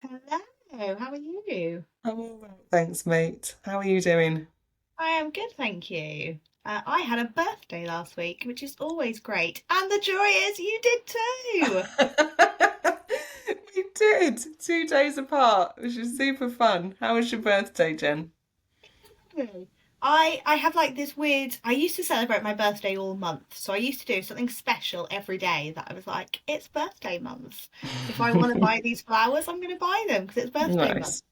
Hello, how are you? I'm all right, thanks, mate. How are you doing? I am good, thank you. I had a birthday last week, which is always great. And the joy is you did too. We did 2 days apart, which is super fun. How was your birthday, Jen? Really? I have like this weird. I used to celebrate my birthday all month, so I used to do something special every day that I was like, it's birthday month. If I want to buy these flowers, I'm going to buy them because it's birthday month. Nice.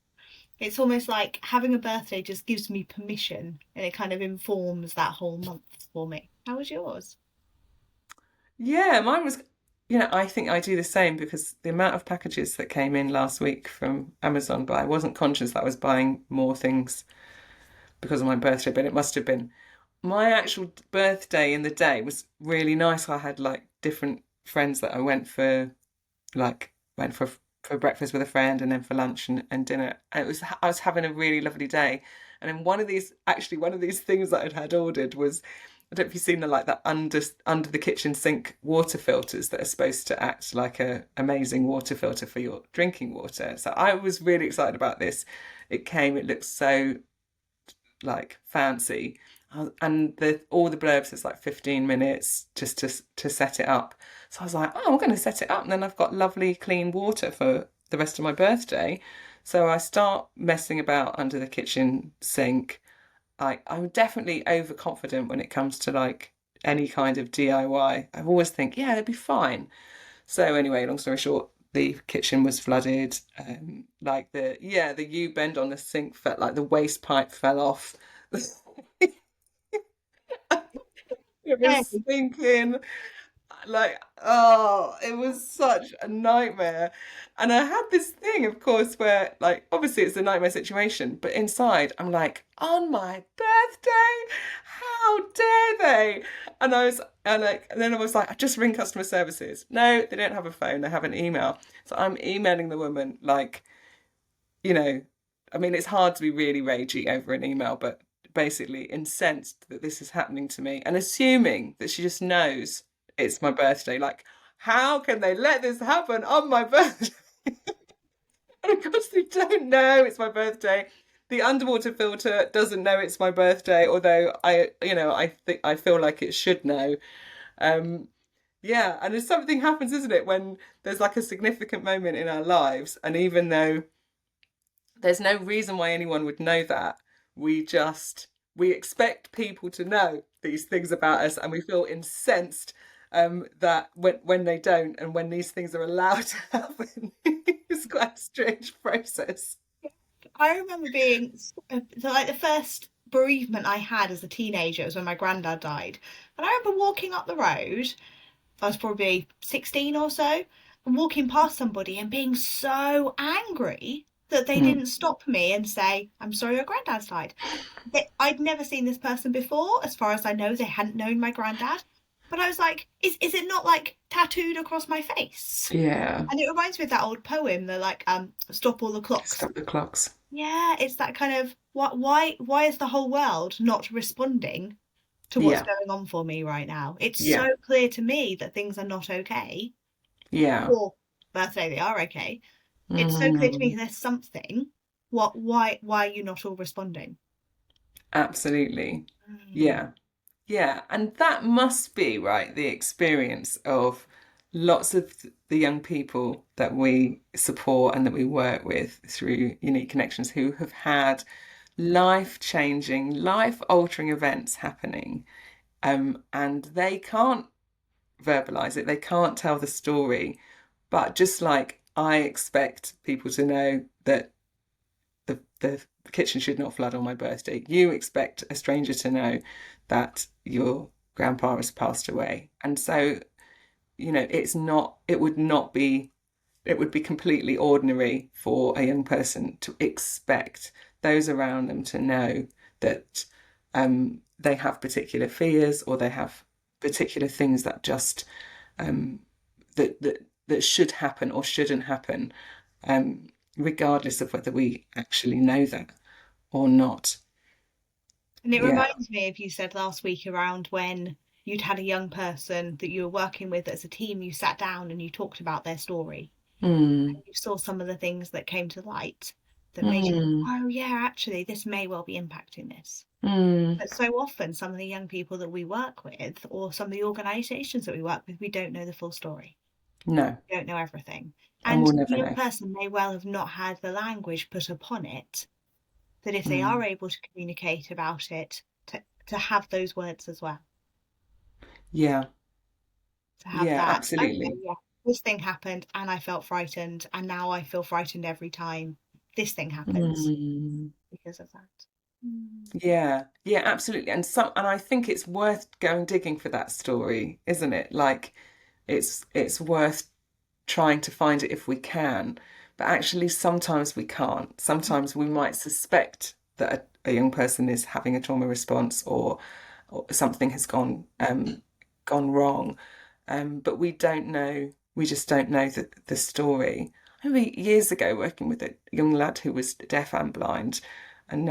It's almost like having a birthday just gives me permission and it kind of informs that whole month for me. How was yours? Yeah, mine was, I think I do the same because the amount of packages that came in last week from Amazon, but I wasn't conscious that I was buying more things because of my birthday, but it must have been. My actual birthday in the day was really nice. I had like different friends that I went for breakfast with a friend and then for lunch and dinner. And I was having a really lovely day. And then one of these things that I'd had ordered was, I don't know if you've seen the under the kitchen sink water filters that are supposed to act like a amazing water filter for your drinking water. So I was really excited about this. It looked so like fancy. And all the blurbs is like 15 minutes just to set it up. So I was like, oh, I'm going to set it up, and then I've got lovely clean water for the rest of my birthday. So I start messing about under the kitchen sink. I'm definitely overconfident when it comes to like any kind of DIY. I always think, yeah, it'll be fine. So anyway, long story short, the kitchen was flooded. The U bend on the sink felt like the waste pipe fell off. It was Hey. sinking. It was such a nightmare. And I had this thing, of course, where like obviously it's a nightmare situation, but inside I'm like, on my birthday, how dare they? And then I was like, I just ring customer services. No, they don't have a phone, they have an email. So I'm emailing the woman like, you know, I mean it's hard to be really ragey over an email, but basically incensed that this is happening to me and assuming that she just knows it's my birthday. Like, how can they let this happen on my birthday? And of course, they don't know it's my birthday. The underwater filter doesn't know it's my birthday, although I feel like it should know. Um, yeah, and if something happens, isn't it, when there's like a significant moment in our lives, and even though there's no reason why anyone would know that, we expect people to know these things about us, and we feel incensed that when they don't, and when these things are allowed to happen, it's quite a strange process. I remember being so like the first bereavement I had as a teenager was when my granddad died. And I remember walking up the road, I was probably 16 or so, and walking past somebody and being so angry that they Mm. didn't stop me and say, I'm sorry your granddad's died. I'd never seen this person before. As far as I know, they hadn't known my granddad. But I was like, is it not like tattooed across my face? Yeah, And it reminds me of that old poem, the like stop all the clocks. stop the clocks. Yeah, it's that kind of why is the whole world not responding to what's Yeah, going on for me right now? It's yeah, so clear to me that things are not okay. yeah. Or birthday they are okay. It's so clear to me Mm, there's something. Why are you not all responding? absolutely. Mm. Yeah. Yeah, and that must be, right, the experience of lots of the young people that we support and that we work with through Unique Connections who have had life-changing, life-altering events happening. And they can't verbalize it, they can't tell the story. But just like I expect people to know that the kitchen should not flood on my birthday. You expect a stranger to know that your grandpa has passed away. And so, it would be completely ordinary for a young person to expect those around them to know that they have particular fears or they have particular things that just um, that should happen or shouldn't happen, um, regardless of whether we actually know that or not. And it Yeah, reminds me of you said last week around when you'd had a young person that you were working with as a team, you sat down and you talked about their story. Mm. You saw some of the things that came to light that made you, Mm. oh yeah, actually, this may well be impacting this. Mm. But so often, some of the young people that we work with, or some of the organisations that we work with, we don't know the full story. No, We don't know everything. and And we'll the never young know. person may well have not had the language put upon it, that if they are Mm. able to communicate about it, to have those words as well, Yeah, to have yeah, that, okay, absolutely. yeah, this thing happened and I felt frightened, and now I feel frightened every time this thing happens Mm. because of that. Mm. Yeah, yeah, absolutely. And I think it's worth going digging for that story, isn't it? Like it's worth trying to find it if we can. But actually sometimes we can't. Sometimes we might suspect that a young person is having a trauma response, or something has gone wrong. But we don't know, we just don't know the story. I remember years ago working with a young lad who was deaf and blind and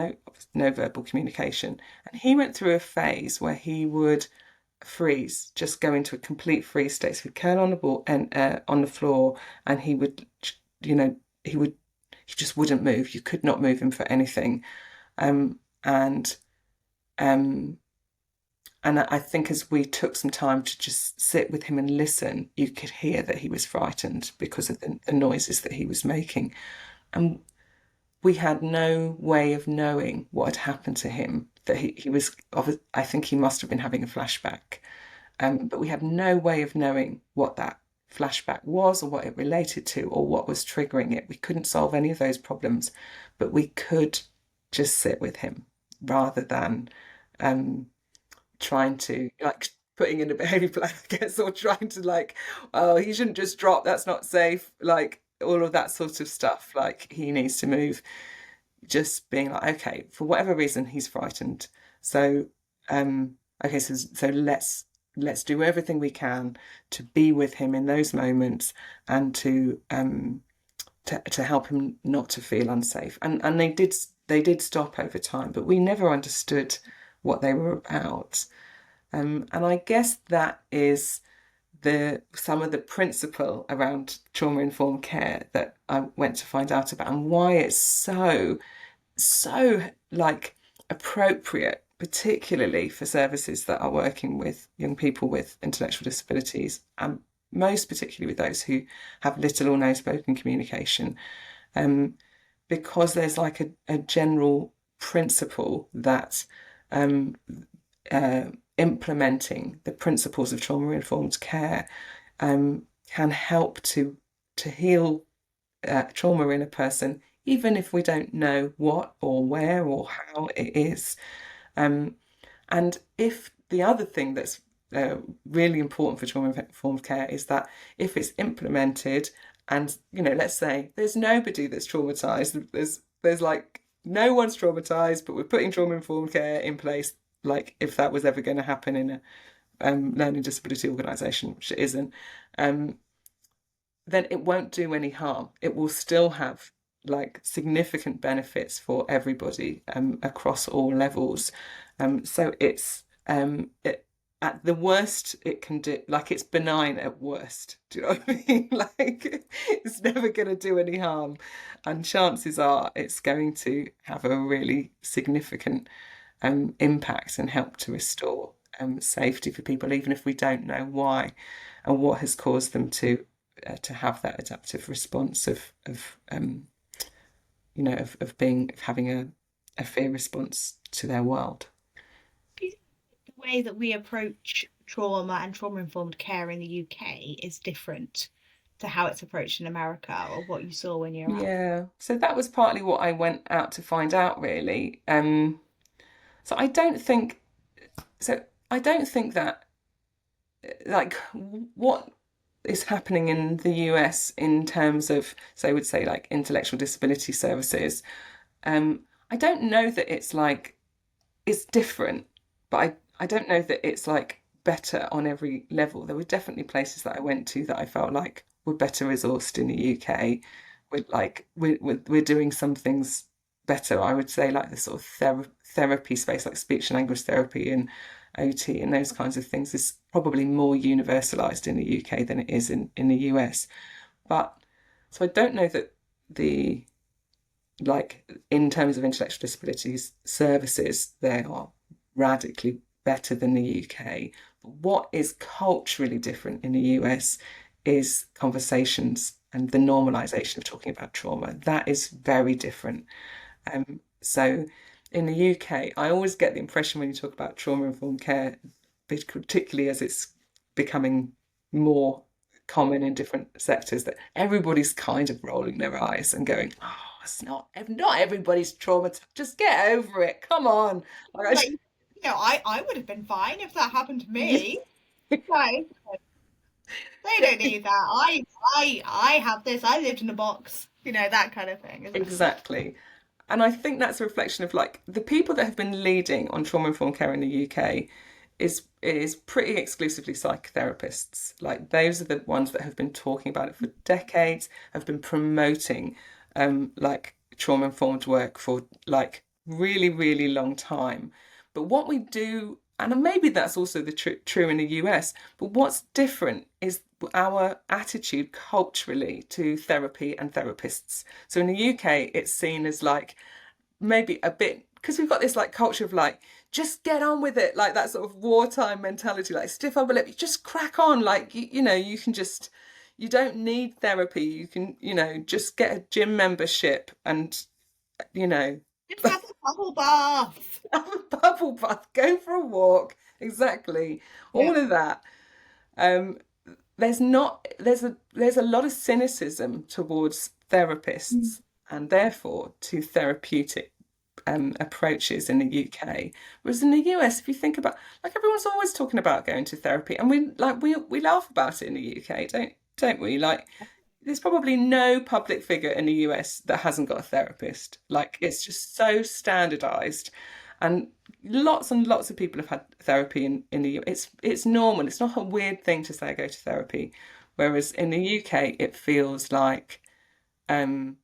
no verbal communication. And he went through a phase where he would freeze, just go into a complete freeze state. So he'd curl on the ball and on the floor, and he would, you know, he just wouldn't move. You could not move him for anything. And um, and I think as we took some time to just sit with him and listen, you could hear that he was frightened because of the noises that he was making. And we had no way of knowing what had happened to him. That he was, I think he must have been having a flashback. But we had no way of knowing what that flashback was, or what it related to, or what was triggering it. We couldn't solve any of those problems, but we could just sit with him rather than um, trying to, like, putting in a behaviour plan, I guess, or trying to, like, oh, he shouldn't just drop, that's not safe, like all of that sort of stuff, like he needs to move. Just being like, okay, for whatever reason he's frightened, so okay, so let's do everything we can to be with him in those moments, and to help him not to feel unsafe. And they did stop over time, but we never understood what they were about. And I guess that is some of the principle around trauma informed care that I went to find out about, and why it's so like appropriate, particularly for services that are working with young people with intellectual disabilities, and most particularly with those who have little or no spoken communication, because there's like a general principle that um, implementing the principles of trauma informed care can help to heal trauma in a person, even if we don't know what or where or how it is. And if the other thing that's really important for trauma informed care is that if it's implemented, and let's say there's nobody that's traumatized, there's like no one's traumatized, but we're putting trauma informed care in place, like if that was ever going to happen in a learning disability organisation, which it isn't, then it won't do any harm. It will still have like significant benefits for everybody across all levels. So at the worst it can do, like it's benign at worst. Do you know what I mean? Like it's never going to do any harm, and chances are it's going to have a really significant impact and help to restore safety for people, even if we don't know why and what has caused them to have that adaptive response of having a fear response to their world. Do you think the way that we approach trauma and trauma informed care in the UK is different to how it's approached in America, or what you saw when you were out? Yeah, so that was partly what I went out to find out, really. So I don't think that, like, what is happening in the US in terms of, so I would say, like intellectual disability services. I don't know that it's different, but I don't know that it's like better on every level. There were definitely places that I went to that I felt like were better resourced in the UK. We're doing some things better. I would say, like the sort of therapy space, like speech and language therapy and OT and those kinds of things, is probably more universalized in the UK than it is in the US. But So I don't know that the like in terms of intellectual disabilities services, they are radically better than the UK. But what is culturally different in the US is conversations and the normalization of talking about trauma. That is very different. So in the UK, I always get the impression when you talk about trauma-informed care, particularly as it's becoming more common in different sectors, that everybody's kind of rolling their eyes and going, "Oh, it's not everybody's traumatized. Just get over it. Come on." Like, Like, I would have been fine if that happened to me. Like, they don't need that. I have this. I lived in a box. That kind of thing, isn't it? exactly. And I think that's a reflection of like the people that have been leading on trauma informed care in the UK is pretty exclusively psychotherapists. Like those are the ones that have been talking about it for decades, have been promoting like trauma informed work for like really, really long time. But what we do, and maybe that's also true in the US, but what's different is our attitude culturally to therapy and therapists. So in the UK, it's seen as like maybe a bit because we've got this like culture of like just get on with it, like that sort of wartime mentality, like stiff upper lip, you just crack on, like you can just you don't need therapy, you can just get a gym membership and you know Just have a bubble bath. have a bubble bath, go for a walk, exactly, Yeah. all of that. um there's not there's a lot of cynicism towards therapists and therefore to therapeutic approaches in the UK. Whereas in the US, if you think about like everyone's always talking about going to therapy, and we laugh about it in the UK, don't we? Like there's probably no public figure in the US that hasn't got a therapist. Like it's just so standardized. And lots of people have had therapy in the US. It's normal. It's not a weird thing to say I go to therapy. Whereas in the UK, it feels like um,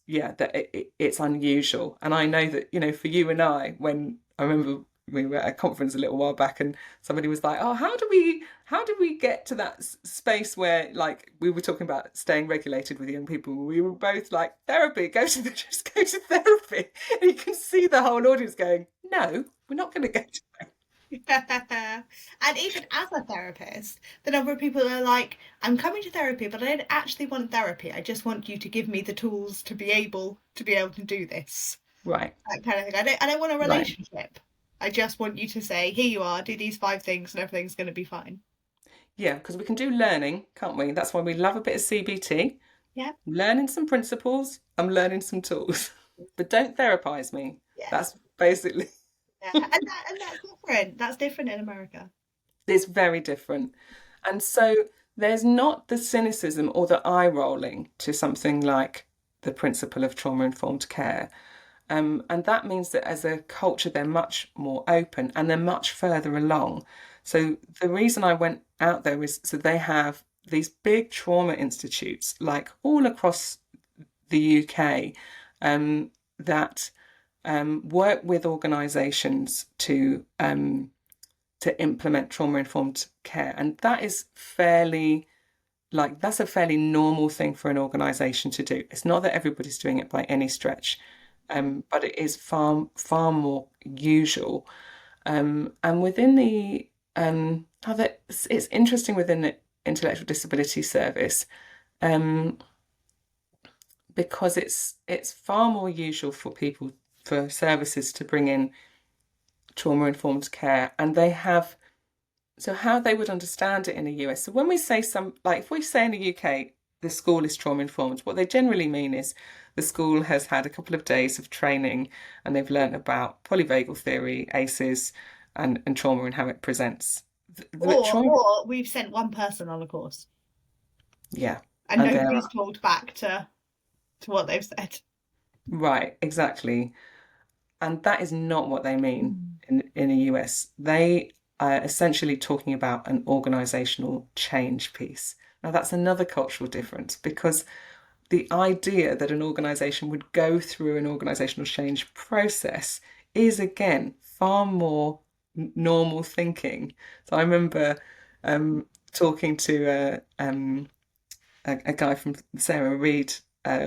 yeah, that it's unusual. And I know that, for you and I, when I remember we were at a conference a little while back and somebody was like, oh, how do we get to that space where like we were talking about staying regulated with young people? We were both like, therapy, just go to therapy. And you can see the whole audience going, no, we're not going to go to therapy. And even as a therapist, the number of people are like, I'm coming to therapy, but I don't actually want therapy. I just want you to give me the tools to be able to do this. Right, That kind of thing. I don't want a right. relationship. I just want you to say, here you are, do these 5 things and everything's going to be fine. Yeah, because we can do learning, can't we? That's why we love a bit of CBT. Yeah. Learning some principles, I'm learning some tools. But don't therapize me. Yeah. That's basically Yeah. And that's different. That's different in America. it's very different. And so there's not the cynicism or the eye rolling to something like the principle of trauma informed care. And that means that as a culture, they're much more open and they're much further along. So the reason I went out there is so they have these big trauma institutes, like all across the UK, that work with organisations to implement trauma informed care, and that is fairly like that's a fairly normal thing for an organisation to do. It's not that everybody's doing it by any stretch, but it is far more usual. And within the it's interesting within the intellectual disability service, um, because it's far more usual for services to bring in trauma informed care, and they have so how they would understand it in the US. So when we say if we say in the UK the school is trauma informed, what they generally mean is the school has had a couple of days of training and they've learnt about polyvagal theory, ACEs, and trauma and how it presents. Trauma, Or we've sent one person on a course yeah, and and they're nobody's talked back to what they've said. right, exactly. And that is not what they mean Mm. in the US. They are essentially talking about an organisational change piece. Now, that's another cultural difference because the idea that an organisation would go through an organisational change process is, again, far more normal thinking. So I remember talking to a guy from Sarah Reed,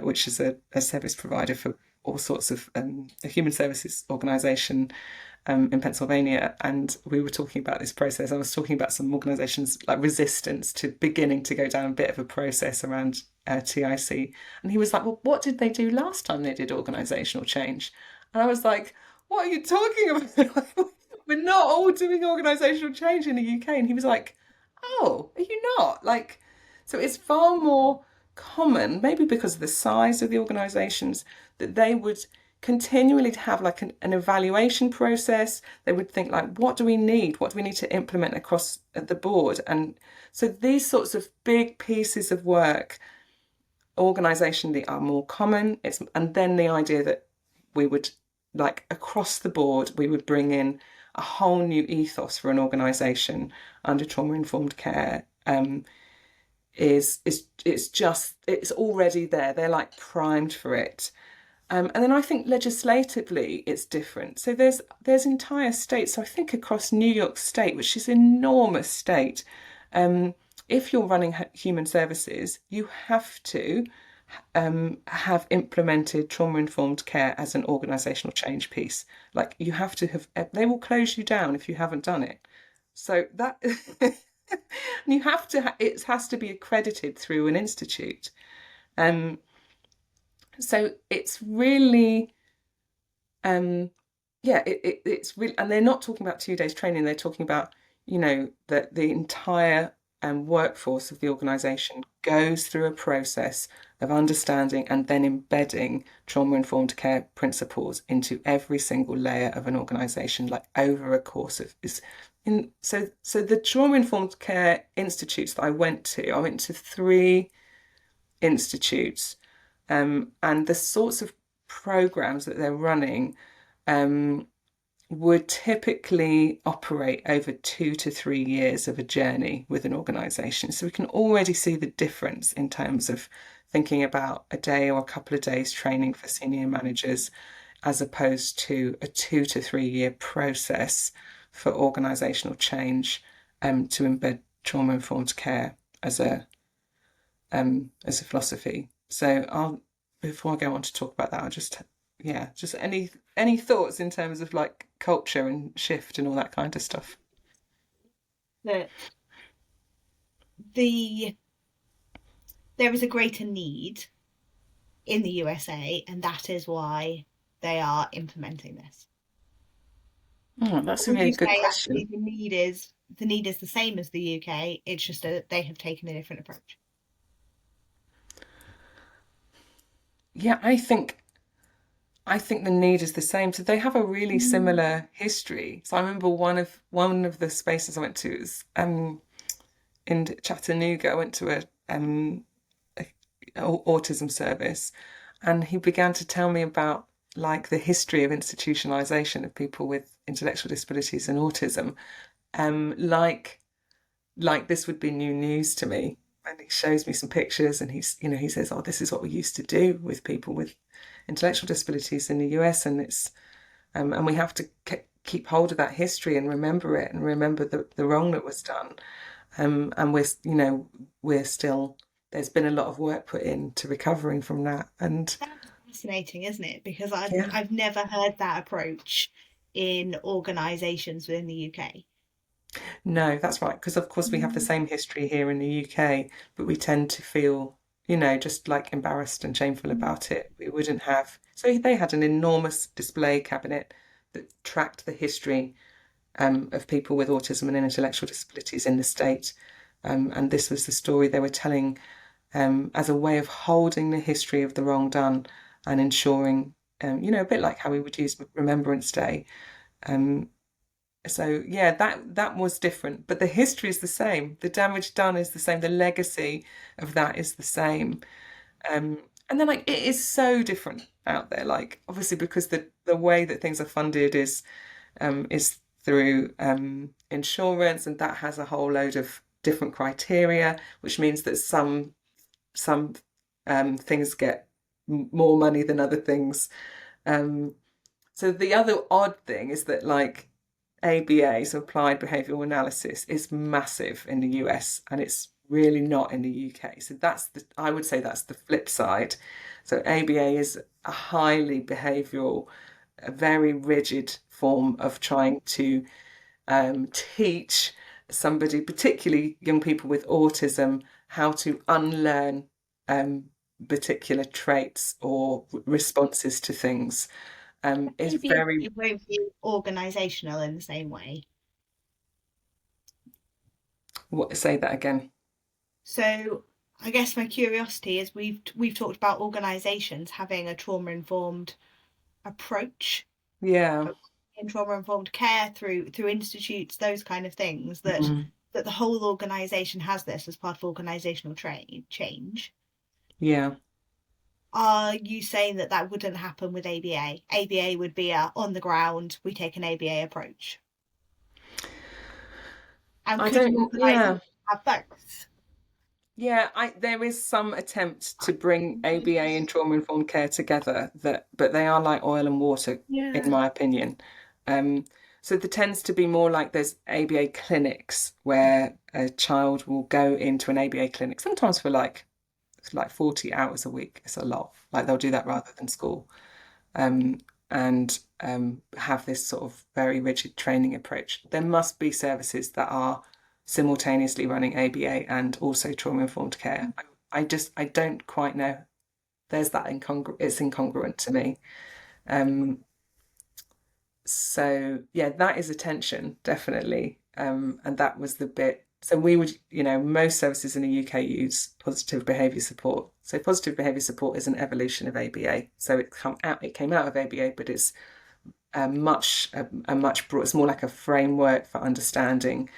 which is a service provider for all sorts of a human services organisation in Pennsylvania, and we were talking about this process. I was talking about some organisations like resistance to beginning to go down a bit of a process around TIC, and he was like, "Well, what did they do last time they did organisational change?" And I was like, "What are you talking about? We're not all doing organisational change in the UK." And he was like, "Oh, are you not?" Like, so it's far more common, maybe because of the size of the organisations, that they would continually have like an evaluation process. They would think like, what do we need? What do we need to implement across the board? And so these sorts of big pieces of work organisationally are more common. And then the idea that we would, like, across the board, we would bring in a whole new ethos for an organisation under trauma informed care is it's already there. They're like primed for it. And then I think legislatively it's different. So there's entire states. So I think across New York State, which is an enormous state, if you're running human services, you have to have implemented trauma-informed care as an organisational change piece. Like, you have to have. They will close you down if you haven't done it. So that you have to. It has to be accredited through an institute. So it's really, it's really, and they're not talking about 2 days training. They're talking about, that the entire workforce of the organisation goes through a process of understanding and then embedding trauma-informed care principles into every single layer of an organisation, like over a course of is. So the trauma-informed care institutes that I went to 3 institutes. And the sorts of programs that they're running would typically operate over 2 to 3 years of a journey with an organisation. So we can already see the difference in terms of thinking about a day or a couple of days training for senior managers, as opposed to a 2 to 3 year process for organisational change to embed trauma-informed care as a philosophy. So before I go on to talk about that, just any thoughts in terms of like culture and shift and all that kind of stuff. That there is a greater need in the USA, and that is why they are implementing this. Oh, that's a Would really you good say question. actually the need is the same as the UK? It's just that they have taken a different approach. Yeah, I think the need is the same. So they have a really similar history. So I remember one of the spaces I went to was in Chattanooga. I went to a autism service, and he began to tell me about like the history of institutionalization of people with intellectual disabilities and autism. Like this would be new news to me. And he shows me some pictures, and he says, "Oh, this is what we used to do with people with intellectual disabilities in the US," and we have to keep hold of that history and remember it and remember the wrong that was done. And we're still, there's been a lot of work put into recovering from that. And That's fascinating, isn't it? Because I've yeah, I've never heard that approach in organisations within the UK. no, that's right. Because of course we have the same history here in the UK, but we tend to feel, just like embarrassed and shameful about it. We wouldn't have. So they had an enormous display cabinet that tracked the history of people with autism and intellectual disabilities in the state. And this was the story they were telling as a way of holding the history of the wrong done and ensuring, a bit like how we would use Remembrance Day. So yeah, that was different, but the history is the same. The damage done is the same. The legacy of that is the same. And then like it is so different out there. Like obviously because the way that things are funded is through insurance, and that has a whole load of different criteria, which means that some things get more money than other things. So the other odd thing is that like ABA, so applied behavioural analysis, is massive in the US, and it's really not in the UK. So I would say that's the flip side. So ABA is a highly behavioural, a very rigid form of trying to teach somebody, particularly young people with autism, how to unlearn particular traits or responses to things. Is Maybe very it won't be organisational in the same way. say that again. So I guess my curiosity is we've talked about organisations having a trauma-informed approach Yeah. in trauma-informed care through institutes, those kind of things, that Mhm. that the whole organisation has this as part of organisational change. Yeah. Are you saying that that wouldn't happen with ABA? ABA would be a on the ground, we take an ABA approach. And I could an don't. organisation Yeah. have both? Yeah, there is some attempt to bring ABA and trauma informed care together, but they are like oil and water, in Yeah. my opinion. Um, so there tends to be more like there's ABA clinics where a child will go into an ABA clinic, sometimes for like 40 hours a week. It's a lot. Like they'll do that rather than school. Um, and have this sort of very rigid training approach. There must be services that are simultaneously running ABA and also trauma informed care. I don't quite know. There's that it's incongruent to me. So yeah, that is a tension, definitely. And that was the bit. So we would, most services in the UK use positive behaviour support. So positive behaviour support is an evolution of ABA. So it came out of ABA, but it's a much broad. It's more like a framework for understanding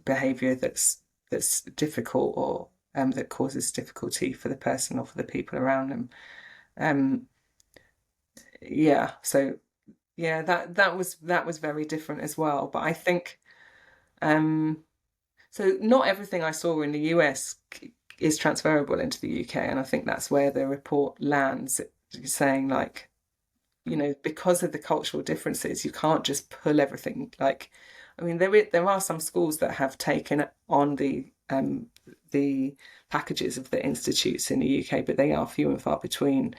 behaviour that's difficult or that causes difficulty for the person or for the people around them. Um, yeah, so yeah, that was very different as well. But I think so. Not everything I saw in the US is transferable into the UK, and I think that's where the report lands, saying like, because of the cultural differences, you can't just pull everything. Like, I mean, there are some schools that have taken on the packages of the institutes in the UK, but they are few and far between.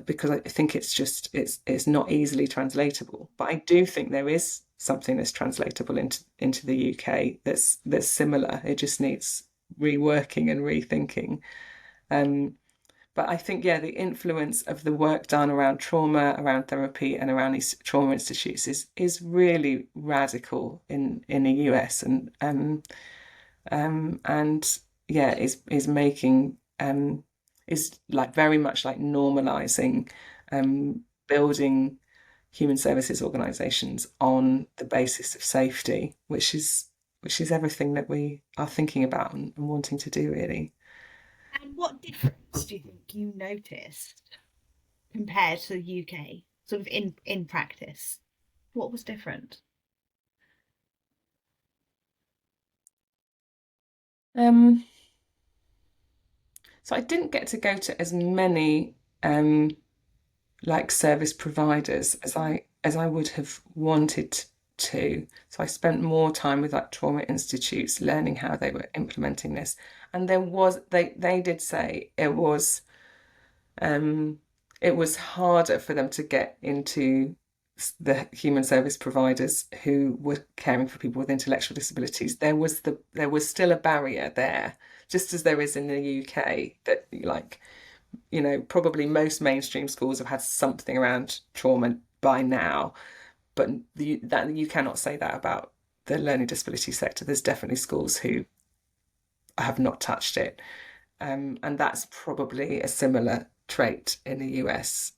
Because I think it's not easily translatable. But I do think there is something that's translatable into the UK that's similar. It just needs reworking and rethinking. But I think, yeah, the influence of the work done around trauma, around therapy, and around these trauma institutes is really radical in the US, and yeah, is making is like very much like normalizing building human services organizations on the basis of safety, which is everything that we are thinking about and wanting to do, really. And what difference do you think you noticed compared to the UK, sort of in practice? What was different? Um, so I didn't get to go to as many like service providers as I would have wanted to. So I spent more time with like trauma institutes, learning how they were implementing this. And they did say it was harder for them to get into the human service providers who were caring for people with intellectual disabilities. There was still a barrier there, just as there is in the UK, that like, probably most mainstream schools have had something around trauma by now, but that you cannot say that about the learning disability sector. There's definitely schools who have not touched it, and that's probably a similar trait in the US.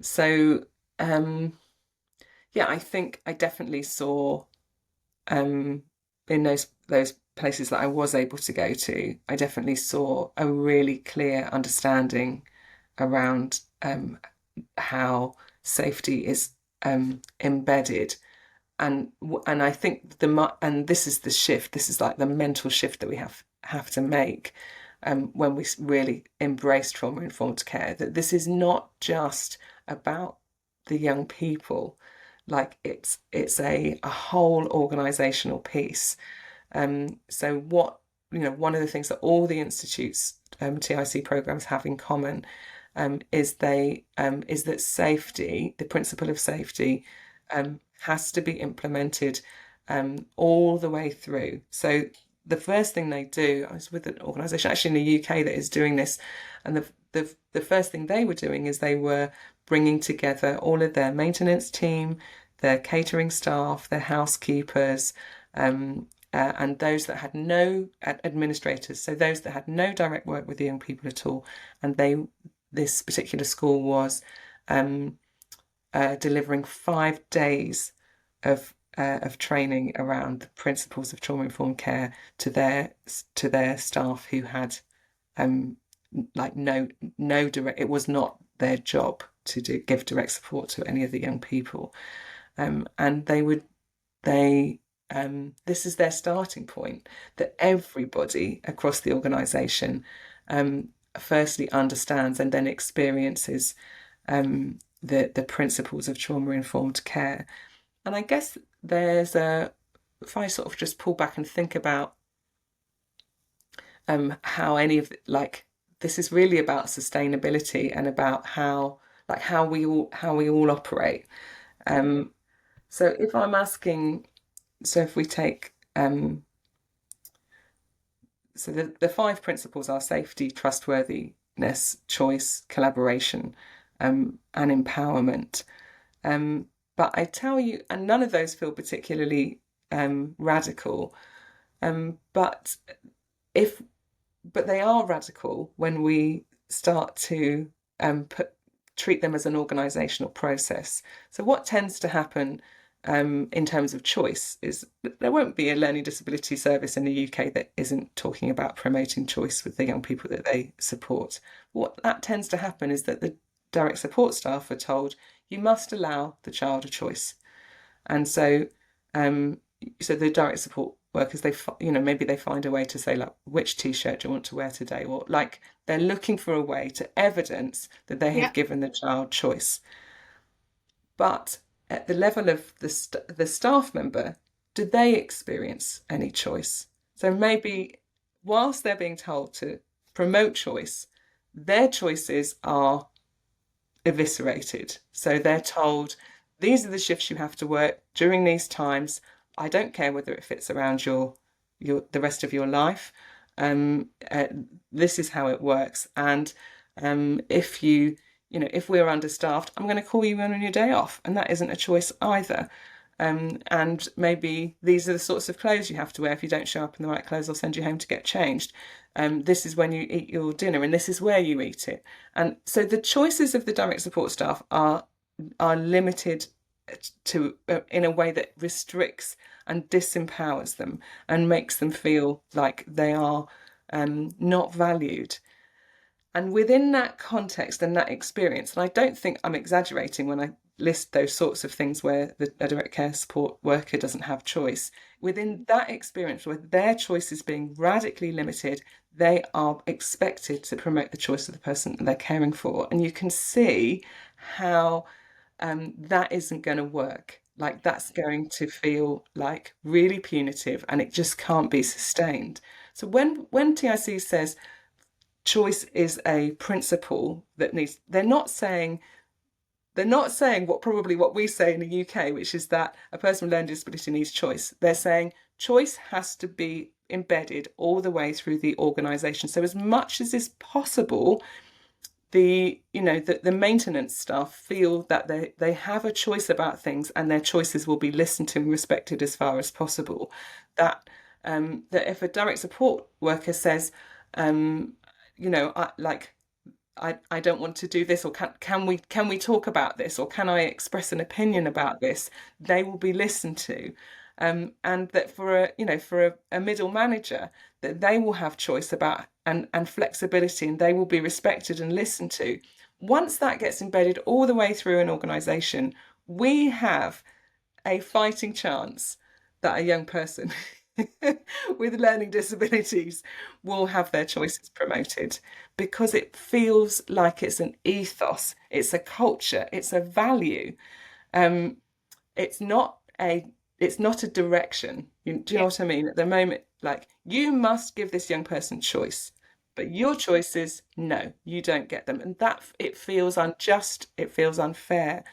So yeah, I think I definitely saw in those places that I was able to go to, I definitely saw a really clear understanding around how safety is embedded, and I think and this is the shift. This is like the mental shift that we have to make when we really embrace trauma informed care. That this is not just about the young people. like it's a whole organisational piece. So what, one of the things that all the institutes, TIC programs have in common, is that safety, the principle of safety, has to be implemented all the way through. So the first thing they do, I was with an organisation actually in the UK that is doing this, and the first thing they were doing is they were bringing together all of their maintenance team, their catering staff, their housekeepers, and those that had no administrators, so those that had no direct work with the young people at all. And this particular school was delivering 5 days of training around the principles of trauma-informed care to their staff who had like no direct. It was not their job to give direct support to any of the young people, and this is their starting point, that everybody across the organisation firstly understands and then experiences the principles of trauma-informed care. And I guess if I sort of just pull back and think about how this is really about sustainability and about how we all operate. So if I'm asking, if we take so the 5 principles are safety, trustworthiness, choice, collaboration, and empowerment. But I tell you, and none of those feel particularly radical. But they are radical when we start to treat them as an organisational process. So what tends to happen in terms of choice is that there won't be a learning disability service in the UK that isn't talking about promoting choice with the young people that they support. What that tends to happen is that the direct support staff are told, you must allow the child a choice. And so the direct support workers, maybe they find a way to say, like, which T-shirt do you want to wear today? Or like they're looking for a way to evidence that they have given the child choice. But at the level of the staff member, do they experience any choice? So maybe whilst they're being told to promote choice, their choices are eviscerated. So they're told, these are the shifts you have to work during these times. I don't care whether it fits around the rest of your life. This is how it works. And if we're understaffed, I'm going to call you in on your day off, and that isn't a choice either. And maybe these are the sorts of clothes you have to wear. If you don't show up in the right clothes, I'll send you home to get changed. This is when you eat your dinner, and this is where you eat it. And so the choices of the direct support staff are limited to in a way that restricts and disempowers them and makes them feel like they are not valued. And within that context and that experience, and I don't think I'm exaggerating when I list those sorts of things where a direct care support worker doesn't have choice, within that experience where their choice is being radically limited, they are expected to promote the choice of the person that they're caring for. And you can see how that isn't going to work. Like, that's going to feel like really punitive, and it just can't be sustained. So when TIC says choice is a principle that needs, they're not saying what we say in the UK, which is that a person with learning disability needs choice. They're saying choice has to be embedded all the way through the organisation. So as much as is possible, the maintenance staff feel that they have a choice about things, and their choices will be listened to and respected as far as possible. That if a direct support worker says, I don't want to do this, or can we talk about this, or can I express an opinion about this, they will be listened to. And that for a middle manager, that they will have choice about and flexibility, and they will be respected and listened to. Once that gets embedded all the way through an organisation, we have a fighting chance that a young person with learning disabilities will have their choices promoted, because it feels like it's an ethos, it's a culture, it's a value. it's not a it's not a direction. Do you know Yeah. what I mean? At the moment, like you must give this young person choice, but your choice is no, you don't get them, and that it feels unjust. It feels unfair.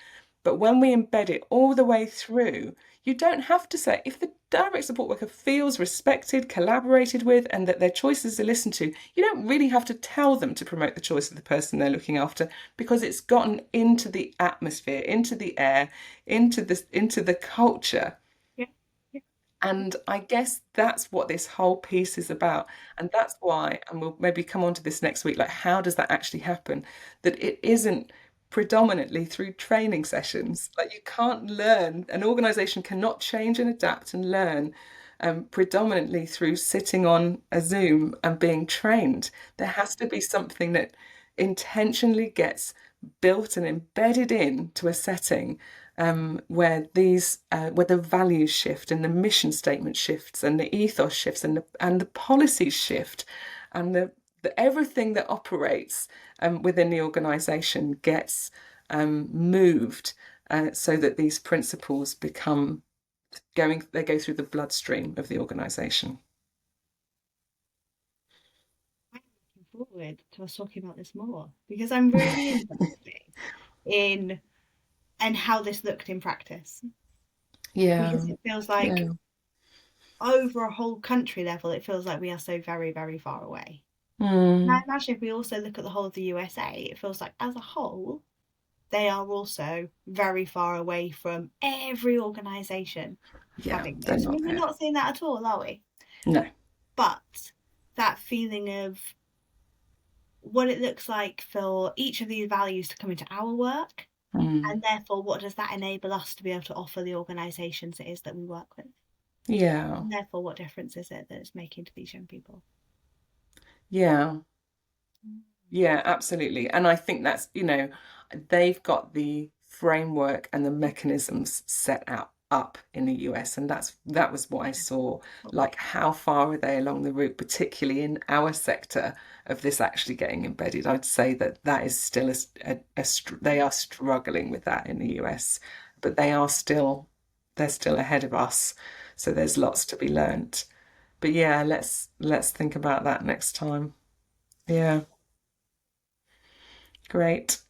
But when we embed it all the way through, you don't have to say, if the direct support worker feels respected, collaborated with, and that their choices are listened to, you don't really have to tell them to promote the choice of the person they're looking after, because it's gotten into the atmosphere, into the air, into the culture. Yeah. Yeah. And I guess that's what this whole piece is about. And that's why, and we'll maybe come on to this next week, like how does that actually happen? That it isn't predominantly through training sessions. Like you can't learn, an organization cannot change and adapt and learn predominantly through sitting on a Zoom and being trained. There has to be something that intentionally gets built and embedded into a setting where the values shift and the mission statement shifts and the ethos shifts and the policies shift and the everything that operates within the organisation gets moved so that these principles become they go through the bloodstream of the organisation. I'm looking forward to us talking about this more because I'm really interested in and how this looked in practice. Yeah, Because it feels like yeah, over a whole country level, it feels like we are so very, very far away. Now, mm, imagine if we also look at the whole of the USA, it feels like as a whole, they are also very far away from every organisation yeah. having They're this. I not mean, we're there. not seeing that at all, are we? No. But that feeling of what it looks like for each of these values to come into our work, Mm, and therefore, what does that enable us to be able to offer the organisations it is that we work with? yeah, And therefore, what difference is it that it's making to these young people? yeah. Mm. Yeah, absolutely. And I think that's, they've got the framework and the mechanisms set out up in the US. And that was what I saw. Like, how far are they along the route, particularly in our sector of this actually getting embedded? I'd say that is still they are struggling with that in the US, but they're still ahead of us. So there's lots to be learnt. But yeah, let's think about that next time. Yeah. Great.